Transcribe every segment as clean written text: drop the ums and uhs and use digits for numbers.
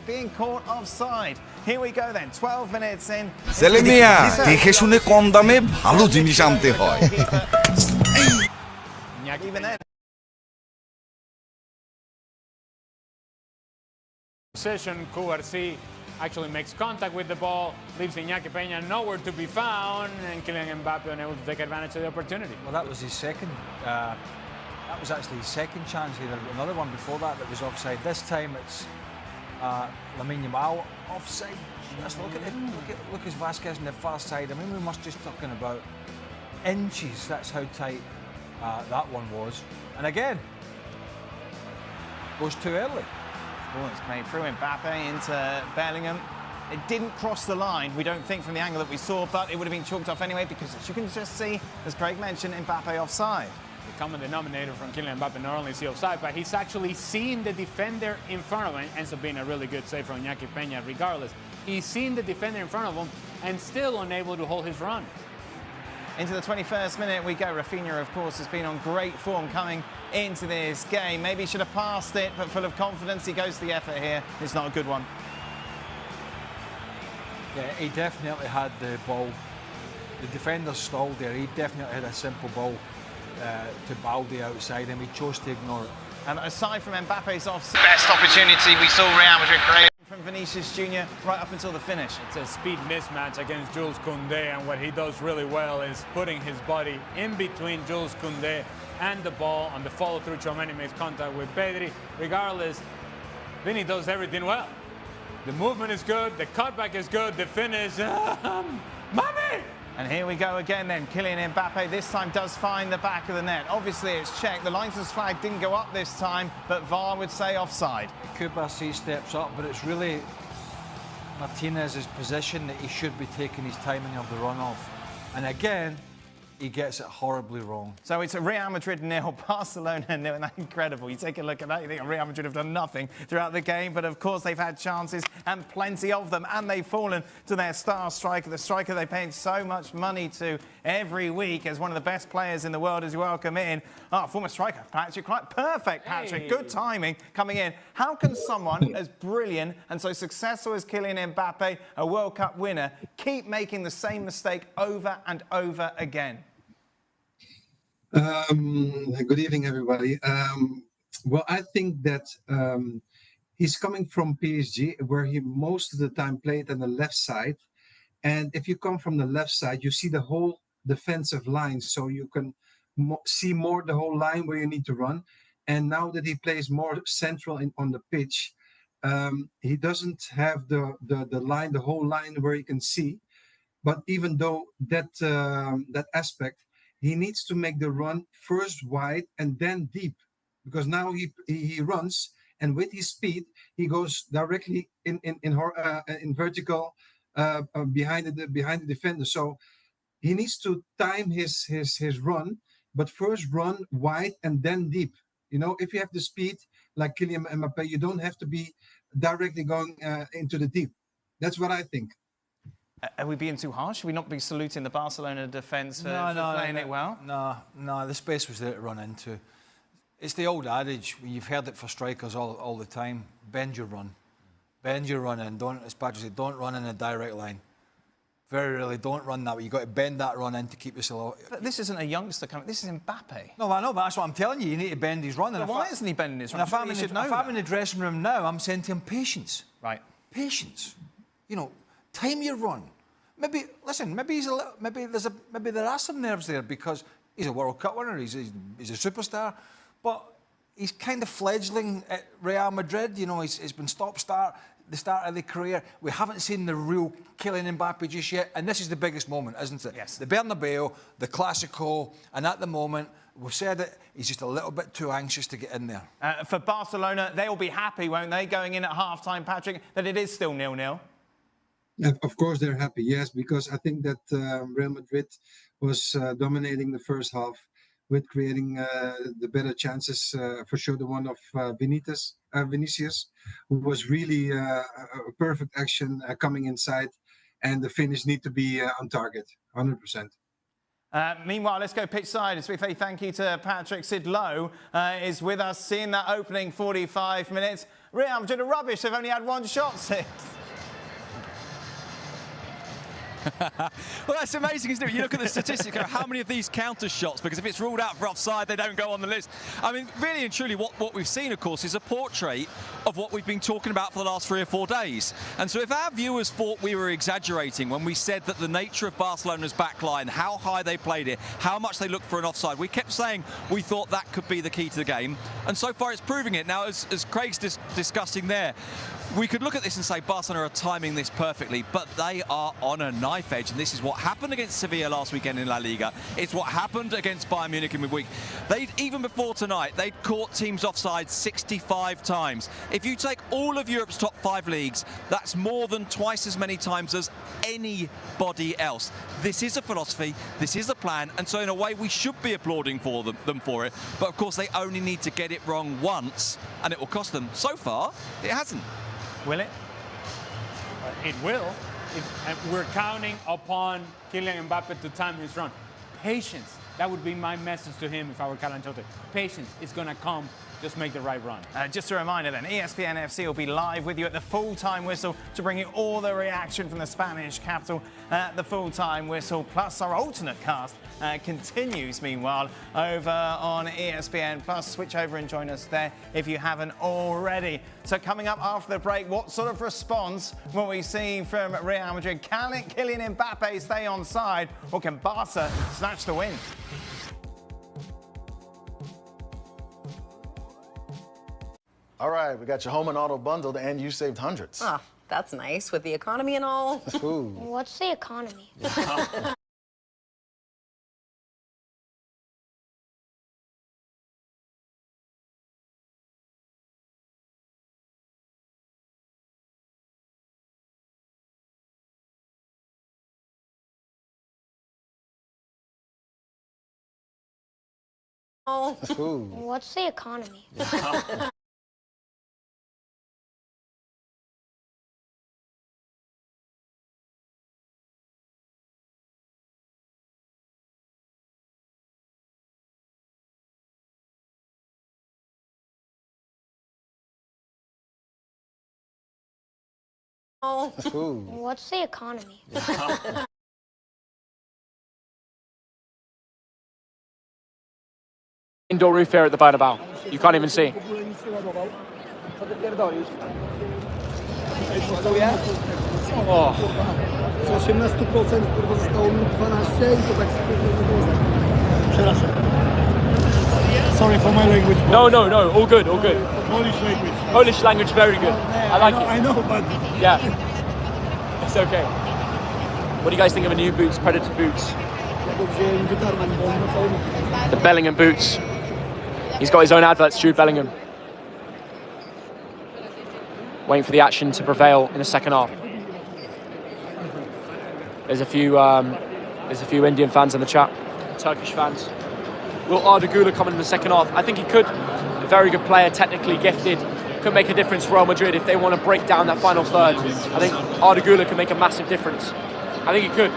being caught offside. Here we go then, 12 minutes in. সেলেমিয়া দেখে শুনে কম দামে ভালো জিনিস আনতে হয়। Even then. Possession, Cubarsí actually makes contact with the ball, leaves Iñaki Peña nowhere to be found, and Kylian Mbappe unable to take advantage of the opportunity. Well, that was his second. That was actually his second chance. He had another one before that was offside. This time it's Lamine Yamal offside. Just look at it. Look at Vasquez on the far side. I mean, we must just talking about inches. That's how tight that one was. And again, goes too early. Oh, it's played through Mbappe into Bellingham. It didn't cross the line, we don't think, from the angle that we saw, but it would have been chalked off anyway because, as you can just see, as Craig mentioned, Mbappe offside. The common denominator from Kylian Mbappe not only see offside, but he's actually seen the defender in front of him. Ends up being a really good save from Iñaki Peña regardless. He's seen the defender in front of him and still unable to hold his run. Into the 21st minute we go. Rafinha, of course, has been on great form coming into this game. Maybe he should have passed it, but full of confidence, he goes to the effort here. It's not a good one. Yeah, he definitely had the ball. The defender stalled there. He definitely had a simple ball to Balde outside, and he chose to ignore it. And aside from Mbappe's offside, best opportunity we saw Real Madrid create from Vinicius Jr. right up until the finish. It's a speed mismatch against Jules Koundé, and what he does really well is putting his body in between Jules Koundé and the ball. On the follow-through, Tchouaméni makes contact with Pedri. Regardless, Vini does everything well. The movement is good, the cutback is good, the finish, Mami! And here we go again then. Kylian Mbappe this time does find the back of the net. Obviously it's checked. The linesman's flag didn't go up this time, but VAR would say offside. Cubarsí steps up, but it's really Martinez's position that he should be taking his timing of the run-off. And again, he gets it horribly wrong. So it's a Real Madrid 0, Barcelona 0, and that's incredible. You take a look at that, you think Real Madrid have done nothing throughout the game, but of course they've had chances, and plenty of them, and they've fallen to their star striker, the striker they paid so much money to every week as one of the best players in the world as you welcome in. Oh, former striker, Patrick, quite perfect, Patrick. Hey. Good timing coming in. How can someone as brilliant and so successful as Kylian Mbappe, a World Cup winner, keep making the same mistake over and over again? Good evening, everybody. Well, I think that he's coming from PSG, where he most of the time played on the left side. And if you come from the left side, you see the whole defensive line, so you can see more the whole line where you need to run. And now that he plays more central on the pitch, he doesn't have the line, the whole line where he can see. But even though that aspect, he needs to make the run first wide and then deep, because now he runs, and with his speed he goes directly in vertical behind the defender. So he needs to time his run, but first run wide and then deep. You know, if you have the speed like Kylian Mbappe, you don't have to be directly going into the deep. That's what I think. Are we being too harsh? Should we not be saluting the Barcelona defence for playing it well? No, the space was there to run into. It's the old adage, you've heard it for strikers all the time, bend your run. Bend your run in, don't, as Patrick said, don't run in a direct line. Very rarely, don't run that way. You've got to bend that run in to keep yourself... But this isn't a youngster coming, this is Mbappe. No, I know, but that's what I'm telling you, you need to bend his run. But why isn't he bending his run? If I'm in the dressing room now, I'm saying to him, patience. Right. Patience. You know, time your run. Maybe listen. Maybe there are some nerves there because he's a World Cup winner. He's a superstar, but he's kind of fledgling at Real Madrid. You know, he's been stop-start, the start of the career. We haven't seen the real Kylian Mbappe just yet, and this is the biggest moment, isn't it? Yes. The Bernabeu, the Clásico, and at the moment, we've said it, he's just a little bit too anxious to get in there. For Barcelona, they'll be happy, won't they, going in at half-time, Patrick, that it is still 0-0? Of course they're happy, yes, because I think that Real Madrid was dominating the first half with creating the better chances. For sure, the one of Vinicius, who was really a perfect action coming inside, and the finish need to be on target, 100%. Meanwhile, let's go pitch side as we say thank you to Patrick. Sid Lowe is with us, seeing that opening 45 minutes. Real Madrid are rubbish. They've only had one shot, Sid. Well, that's amazing, isn't it? You look at the statistics, how many of these counter shots, because if it's ruled out for offside, they don't go on the list. I mean, really and truly, what we've seen, of course, is a portrait of what we've been talking about for the last 3 or 4 days. And so if our viewers thought we were exaggerating when we said that the nature of Barcelona's backline, how high they played it, how much they looked for an offside, we kept saying we thought that could be the key to the game. And so far, it's proving it. Now, as Craig's discussing there, we could look at this and say Barcelona are timing this perfectly, but they are on a knife edge, and this is what happened against Sevilla last weekend in La Liga. It's what happened against Bayern Munich in midweek. Even before tonight, they'd caught teams offside 65 times. If you take all of Europe's top 5 leagues, that's more than twice as many times as anybody else. This is a philosophy, this is a plan, and so in a way we should be applauding for them for it, but of course they only need to get it wrong once, and it will cost them. So far, it hasn't. Will it? It will. And we're counting upon Kylian Mbappe to time his run. Patience. That would be my message to him if I were Carlo Ancelotti. Patience is going to come. Just make the right run. Just a reminder then, ESPN FC will be live with you at the full-time whistle to bring you all the reaction from the Spanish capital at the full-time whistle. Plus our alternate cast continues meanwhile over on ESPN Plus. Switch over and join us there if you haven't already. So coming up after the break, what sort of response will we see from Real Madrid? Can Kylian Mbappe stay on side, or can Barca snatch the win? All right, we got your home and auto bundled, and you saved hundreds. Oh, that's nice, with the economy and all. Ooh. What's the economy? Oh. Ooh. What's the economy? Oh. Ooh. What's the economy? Indoor roof here at the Bernabeu. You can't even see. Oh. Z 18% kurwa zostało mi 12 i to tak przepraszam. Sorry for my language. No, all good, all good. Polish language. Polish language, very good. I like it. I know, but Yeah, it's okay. What do you guys think of the new boots, Predator boots? ja go wziąłem gitarę, bo on na całym... The Bellingham boots. He's got his own adverts, Jude Bellingham. Waiting for the action to prevail in the second half. There's a few Indian fans in the chat, Turkish fans. Will Arda Güler come in the second half? I think he could. A very good player, technically gifted. Could make a difference for Real Madrid if they want to break down that final third. I think Arda Güler could make a massive difference. I think he could.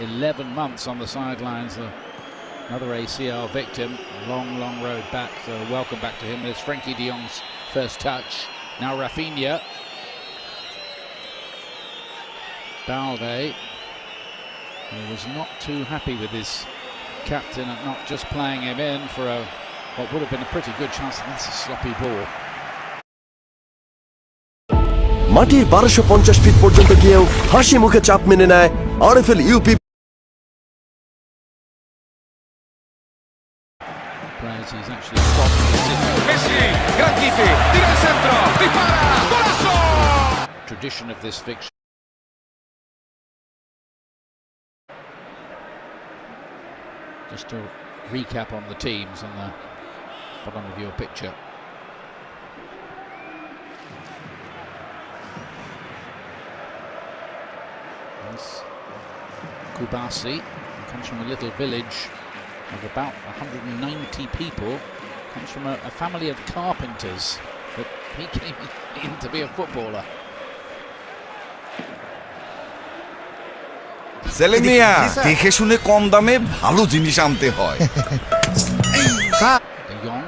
11 months on the sidelines. Another ACL victim. Long road back. So welcome back to him. There's Frankie de Jong's first touch. Now Rafinha. Balde, who was not too happy with his captain at not just playing him in for what would have been a pretty good chance, and that's a sloppy ball. মাটির 1250 fit পর্যন্ত গিয়েও হাসি মুখে চাপ মেনে নেয় RFL UP. Players he's actually stopped. Messi, gran kipi, tira al centro, dispara, golazo! Tradition of this fixture. Just to recap on the teams on the bottom of your picture. Kubasi comes from a little village of about 190 people, comes from a family of carpenters, but he came in to be a footballer. ছেলে মিয়া দেখে শুনে কম দামে ভালো জিনিস আনতে হয়। De Jong.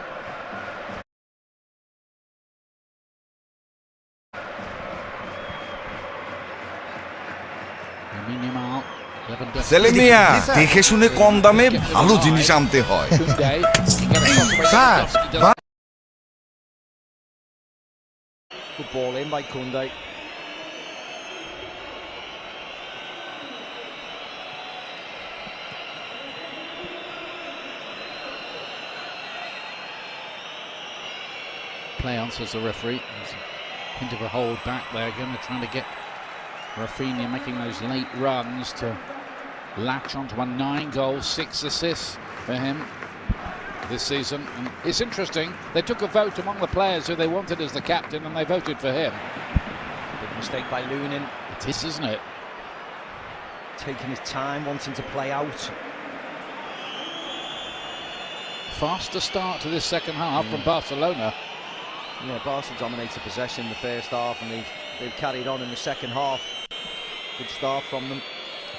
ছেলে মিয়া দেখে শুনে কম দামে ভালো জিনিস আনতে হয়। Good ball in by Kunde. Play on, says the referee. There's a hint of a hold back there. Again, they're trying to get Rafinha making those late runs to latch onto a 9-goal, 6 assists for him this season. And it's interesting, they took a vote among the players who they wanted as the captain, and they voted for him. Big mistake by Lunin. It is, isn't it? Taking his time, wanting to play out. Faster start to this second half from Barcelona. Yeah, Barca dominated possession in the first half, and they've carried on in the second half. Good start from them.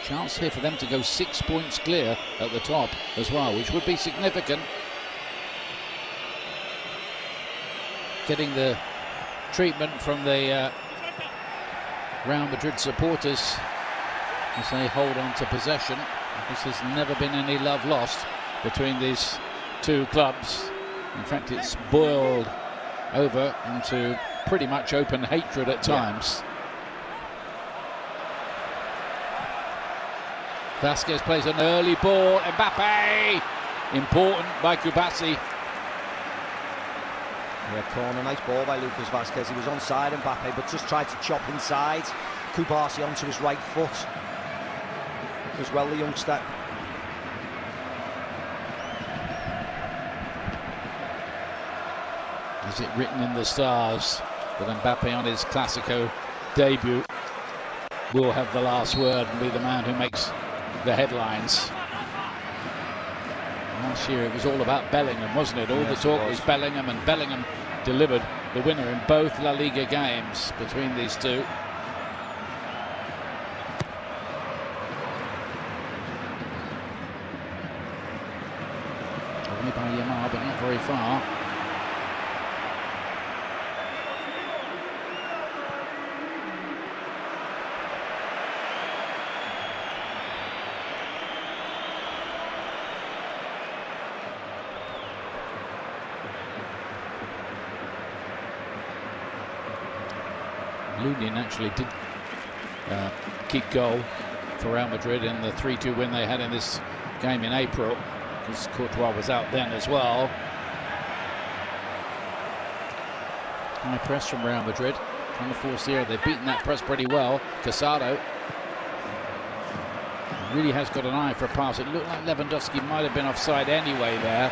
Chance here for them to go 6 points clear at the top as well, which would be significant. Getting the treatment from the Real Madrid supporters as they hold on to possession. This has never been any love lost between these two clubs. In fact, it's boiled over into pretty much open hatred at times. Vasquez plays an early ball. Mbappe! Important by Kubasi. Yeah, corner, nice ball by Lucas Vasquez. He was onside Mbappe, but just tried to chop inside. Kubasi onto his right foot. As well, the youngster. Is it written in the stars that Mbappe on his Clasico debut will have the last word and be the man who makes the headlines? Last year it was all about Bellingham, wasn't it? All the talk was Bellingham, and Bellingham delivered the winner in both La Liga games between these two. Away by Yamal, but not very far. Lunin actually did keep goal for Real Madrid in the 3-2 win they had in this game in April, because Courtois was out then as well. High press from Real Madrid, trying to force the air. They've beaten that press pretty well. Casado really has got an eye for a pass. It looked like Lewandowski might have been offside anyway there.